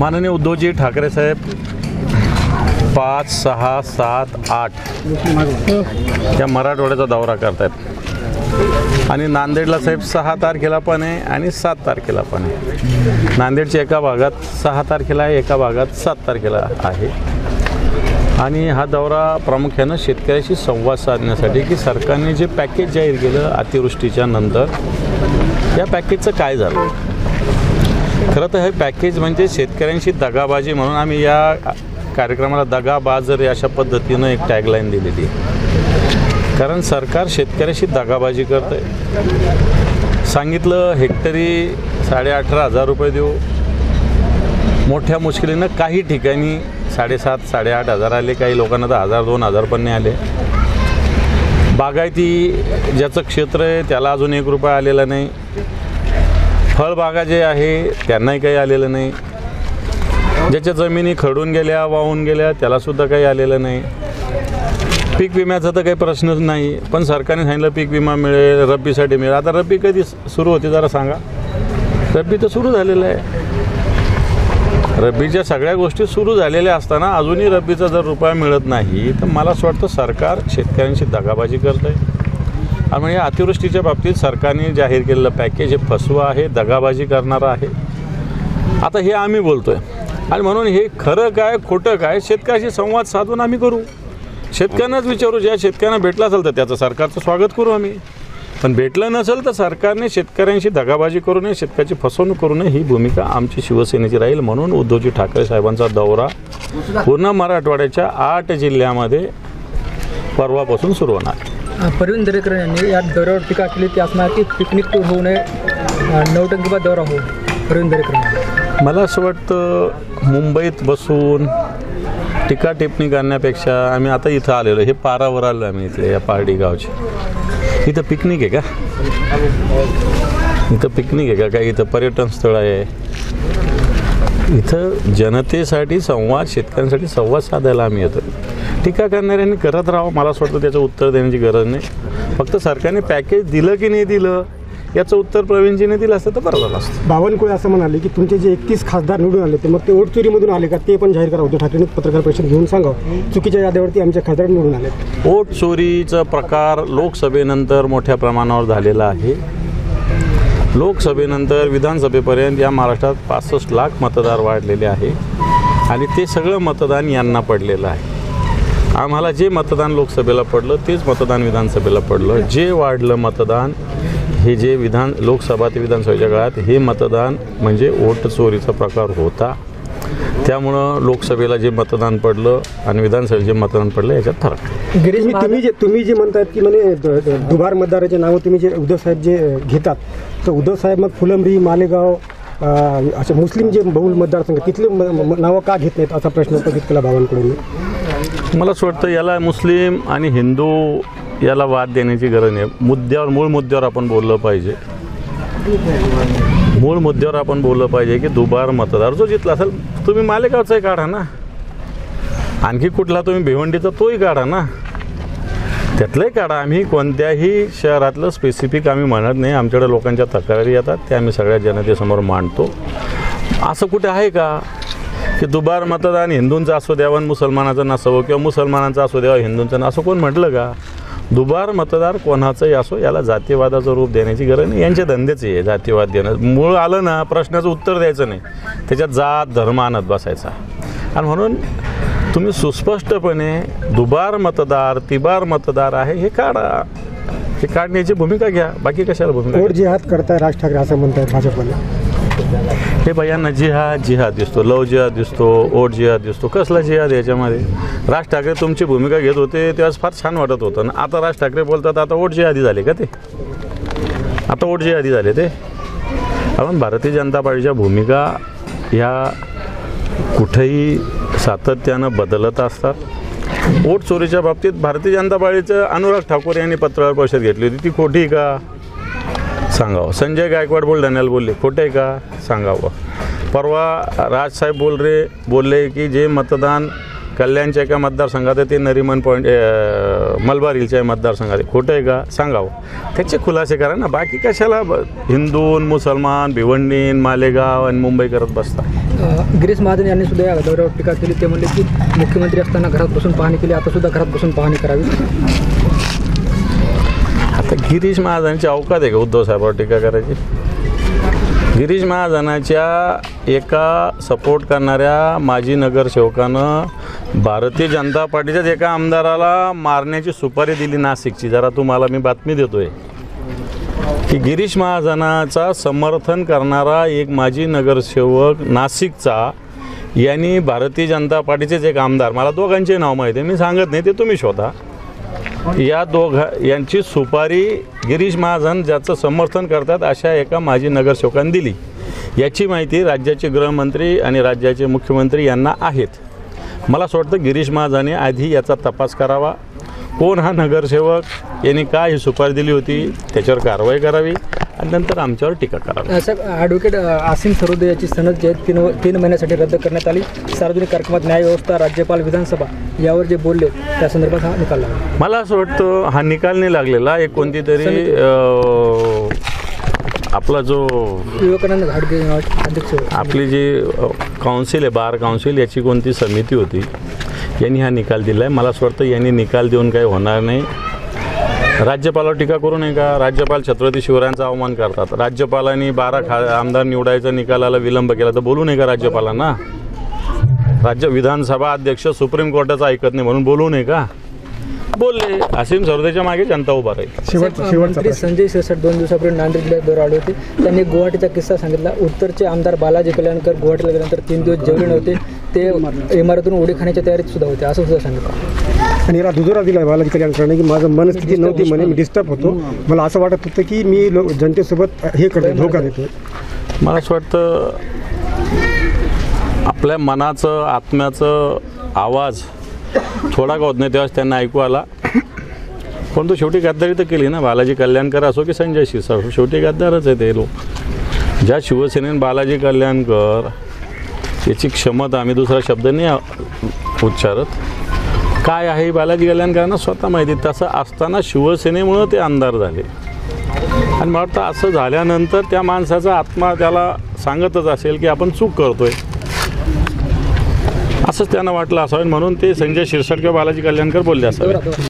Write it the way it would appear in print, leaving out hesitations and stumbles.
माननीय उद्धवजी ठाकरे साहेब 5, 6, 7, 8 या मराठवाड्याचा दौरा करतात आणि नांदेडला साहेब 6 तारखेला पण आहे आणि 7 तारखेला पण आहे. नांदेडच्या एका भागात 6 तारखेला आहे, एका भागात 7 तारखेला आहे. आणि हा दौरा प्रामुख्यानं शेतकऱ्याशी संवाद साधण्यासाठी की सरकारने जे पॅकेज जाहीर केलं अतिवृष्टीच्या नंतर, या पॅकेजचं काय झालं. खरं तर हे पॅकेज म्हणजे शेतकऱ्यांशी दगाबाजी म्हणून आम्ही या कार्यक्रमाला दगाबाज अशा पद्धतीनं एक टॅगलाईन दिलेली आहे. कारण सरकार शेतकऱ्याशी दगाबाजी करतं आहे. सांगितलं हेक्टरी 18,500 रुपये देऊ, मोठ्या मुश्किलीनं काही ठिकाणी 7,500 8,500 आले, काही लोकांना तर 1,000-2,000 पण नाही आले. बागायती ज्याचं क्षेत्र आहे त्याला अजून 1 रुपया आलेला नाही. फळबागा जे आहे त्यांनाही काही आलेलं नाही. ज्याच्या जमिनी खडून गेल्या वाहून गेल्या त्यालासुद्धा काही आलेलं नाही. पीक विम्याचा तर काही प्रश्नच नाही, पण सरकारने सांगितलं पीक विमा मिळेल, रब्बीसाठी मिळेल. आता रब्बी कधी सुरू होते जरा सांगा. रब्बी तर सुरू झालेलं आहे. रब्बीच्या सगळ्या गोष्टी सुरू झालेल्या असताना अजूनही रब्बीचा जर रुपया मिळत नाही तर मला असं वाटतं सरकार शेतकऱ्यांशी दगाबाजी करतं आहे. आणि म्हणजे अतिवृष्टीच्या बाबतीत सरकारने जाहीर केलेलं पॅकेज हे फसवं आहे, दगाबाजी करणारं आहे. आता हे आम्ही बोलतो आहे आणि म्हणून हे खरं काय खोटं काय शेतकऱ्याशी संवाद साधून आम्ही करू. शेतकऱ्यांनाच विचारू, ज्या शेतकऱ्यांना भेटलं असेल तर त्याचं सरकारचं स्वागत करू आम्ही. पण भेटलं नसेल तर सरकारने शेतकऱ्यांशी दगाबाजी करू नये, शेतकऱ्याची फसवणूक करू नये, ही भूमिका आमची शिवसेनेची राहील. म्हणून उद्धवजी ठाकरे साहेबांचा दौरा पूर्ण मराठवाड्याच्या 8 जिल्ह्यामध्ये परवापासून सुरू होणार. परवीन दरेकर यांनी या दौऱ्यावर टीका केली ती असणार की पिकनिक टूर होऊ नये, 9% दौरा हो. परवीन दरेकर, मला असं वाटतं मुंबईत बसून टीका टिप्पणी करण्यापेक्षा आम्ही आता इथं आलेलो, हे पारावर आलो आम्ही इथले या पारडी गावचे. इथं पिकनिक आहे का? इथं पिकनिक आहे का? काय इथं पर्यटन स्थळ आहे? इथं जनतेसाठी संवाद, शेतकऱ्यांसाठी संवाद साधायला आम्ही येतो. टीका करणाऱ्यांनी करत राहावं, मला असं वाटतं त्याचं उत्तर देण्याची गरज नाही. फक्त सरकारने पॅकेज दिलं की नाही दिलं याचं उत्तर प्रवीणजीने दिलं असतं तर बरं झालं असतं. बावनकुळे असं म्हणाले की तुमचे जे 31 खासदार निवडून आले ते मग ते वोट चोरीमधून आले का ते पण जाहीर करा. उद्धव ठाकरेंनी पत्रकार परिषद घेऊन सांगावं चुकीच्या याद्यावरती आमच्या खासदार निवडून आले. वोट चोरीचा प्रकार लोकसभेनंतर मोठ्या प्रमाणावर झालेला आहे. लोकसभेनंतर विधानसभेपर्यंत या महाराष्ट्रात 65 लाख मतदार वाढलेले आहे आणि ते सगळं मतदान यांना पडलेलं आहे. आम्हाला जे मतदान लोकसभेला पडलं तेच मतदान विधानसभेला पडलं. जे वाढलं मतदान हे जे लोकसभा ते विधानसभेच्या काळात हे मतदान म्हणजे वोट चोरीचा प्रकार होता. त्यामुळं लोकसभेला जे मतदान पडलं आणि विधानसभेला जे मतदान पडलं याच्यात फरक. गिरीश, तुम्ही जे म्हणतात की म्हणजे दुबार मतदाराचे नावं तुम्ही जे उद्धव साहेब जे घेतात तर उद्धव साहेब मग फुलंब्री, मालेगाव असे मुस्लिम जे बहुल मतदारसंघ तिथले नावं का घेत नाहीत असा प्रश्न उपस्थित केला बावनकुळेंनी. मला असं वाटतं याला मुस्लिम आणि हिंदू याला वाद देण्याची गरज नाही. मुद्द्यावर, मूळ मुद्द्यावर आपण बोललं पाहिजे. मूळ मुद्द्यावर आपण बोललं पाहिजे की दुबार मतदार जो जिथला असेल, तुम्ही मालेगावचाही काढा ना, आणखी कुठला तुम्ही भिवंडीचा तोही काढा ना, त्यातलंही काढा. आम्ही कोणत्याही शहरातलं स्पेसिफिक आम्ही म्हणत नाही. आमच्याकडे लोकांच्या तक्रारी येतात, ते आम्ही सगळ्या जनतेसमोर मांडतो. असं कुठे आहे का की दुबार मतदान हिंदूंचं असू द्यावं मुसलमानाचं नसावं किंवा मुसलमानांचं असू द्यावं हिंदूंचं असं कोण म्हटलं का? दुबार मतदार कोणाचंही असो याला जातीवादाचं रूप देण्याची गरज नाही. यांच्या धंदेच आहे जातीवाद देणं. मूळ आलं ना प्रश्नाचं उत्तर द्यायचं नाही, त्याच्यात जात धर्म आणत बसायचा. आणि म्हणून तुम्ही सुस्पष्टपणे दुबार मतदार तिबार मतदार आहे हे काढा, हे काढण्याची भूमिका घ्या. बाकी कशाला भूमिका? कोर्ट जिहाद करताय राज ठाकरे असं म्हणतात भाजपने. हे भैयांना जिहाद दिसतो, लव जिहाद दिसतो, ओट जिहाद दिसतो. कसला जिहाद याच्यामध्ये? राज ठाकरे तुमची भूमिका घेत होते तेव्हा फार छान वाटत होतं ना. आता राज ठाकरे बोलतात आता ओट जिहादी झाले का? ते आता ओट जिहादी झाले ते. आपण भारतीय जनता पार्टीच्या भूमिका ह्या कुठेही सातत्यानं बदलत असतात. वोट चोरीच्या बाबतीत भारतीय जनता पार्टीचं अनुराग ठाकूर यांनी पत्रकार परिषद घेतली होती, ती खोटी का सांगावं. संजय गायकवाड बुलढाण्याला बोलले, खोटं आहे का सांगावं. परवा राजसाहेब बोलले की जे मतदान कल्याणच्या एका मतदारसंघात आहे, ते नरिमन पॉईंट मलबार हिलच्या मतदारसंघात आहे. खोटं आहे का सांगावं, त्याचे खुलासे करा ना. बाकी कशाला हिंदू मुसलमान भिवंडीन मालेगाव आणि मुंबई करत बसता. गिरीश महाजन यांनी सुद्धा या दौऱ्यावर टीका केली. ते म्हणले की मुख्यमंत्री असताना घरात बसून पाहणी केली, आता सुद्धा घरात बसून पाहणी करावी. आता गिरीश महाजनाची अवकात आहे का उद्धव साहेबांवर टीका करायची? गिरीश महाजनाच्या एका सपोर्ट करणाऱ्या माजी नगरसेवकानं भारतीय जनता पार्टीच्याच एका आमदाराला मारण्याची सुपारी दिली नाशिकची. जरा तुम्हाला मी बातमी देतोय की गिरीश महाजनाचा समर्थन करणारा एक माजी नगरसेवक नाशिकचा यांनी भारतीय जनता पार्टीचेच एक आमदार, मला दोघांचे नाव माहिती आहे, मी सांगत नाही, ते तुम्ही शोधा, या यांची सुपारी गिरीश महाजन ज्याचं समर्थन करतात अशा एका माजी नगरसेवकांनी दिली. याची माहिती राज्याचे गृहमंत्री आणि राज्याचे मुख्यमंत्री यांना आहेत. मला असं वाटतं गिरीश महाजनने आधी याचा तपास करावा. कोण हा नगरसेवक, यांनी काय ही सुपारी दिली होती, त्याच्यावर कारवाई करावी आणि नंतर आमच्यावर टीका करावी. साहेब, ॲडव्होकेट आसिम सरोदे याची सनद जी आहे 3 महिन्यासाठी रद्द करण्यात आली. सार्वजनिक कार्यक्रमात न्यायव्यवस्था, राज्यपाल, विधानसभा यावर जे बोलले त्या संदर्भात हा निकाल लागला. मला असं वाटतं हा निकाल नाही लागलेला, एक कोणती तरी आपला जो विवेकानंद घाटगे अध्यक्ष, आपली जी काउन्सिल आहे, बार काउन्सिल, याची कोणती समिती होती, यांनी हा निकाल दिला आहे. मला असं वाटतं यांनी निकाल देऊन काही होणार नाही. राज्यपालावर टीका करू नये का? राज्यपाल छत्रपती शिवरायांचा अवमान करतात. राज्यपालांनी 12 आमदार निवडायचा निकालाला विलंब केला तर बोलू नये का राज्यपालांना? विधानसभा अध्यक्ष सुप्रीम कोर्टाचं ऐकत नाही म्हणून बोलू नये का? बोलले. आसिम सरोदेच्या मागे जनता उभा राहील. मंत्री संजय शिरसाट 2 दिवसापूर्वी नांदेड जिल्ह्यात दौरा आले होते. त्यांनी गुवाहाटीचा किस्सा सांगितला. उत्तरचे आमदार बालाजी कल्याणकर गुवाहाटीला गेल्यानंतर 3 दिवस जेवले नव्हते, ते इमारतून उडी खाण्याच्या तयारीत सुद्धा होते, असं सुद्धा सांगितलं. आणि याला दुजोरा दिला बालाजी कल्याणकरने की माझं मनस्थिती नव्हती म्हणे, मी डिस्टर्ब होतो, मला असं वाटत होतं की मी जनतेसोबत हे करतो, धोका देतो. मला असं वाटतं आपल्या मनाचं आत्म्याचं आवाज थोडा का होत नाही तेव्हाच त्यांना ऐकू आला. पण तो शेवटी गद्दारी तर केली ना. बालाजी कल्याणकर असो की संजय शिरसाट असो, शेवटी गद्दारच आहे ते लोक. ज्या शिवसेनेने बालाजी कल्याणकर याची क्षमता, आम्ही दुसरा शब्द नाही उच्चारत, काय आहे बालाजी कल्याणकरांना स्वतः माहिती. तसं असताना शिवसेनेमुळं ते आमदार झाले आणि मला वाटतं असं झाल्यानंतर त्या माणसाचा आत्मा त्याला सांगतच असेल की आपण चूक करतोय, असंच त्यांना वाटलं असावं म्हणून ते संजय शिरसाट किंवा बालाजी कल्याणकर बोलले असावे.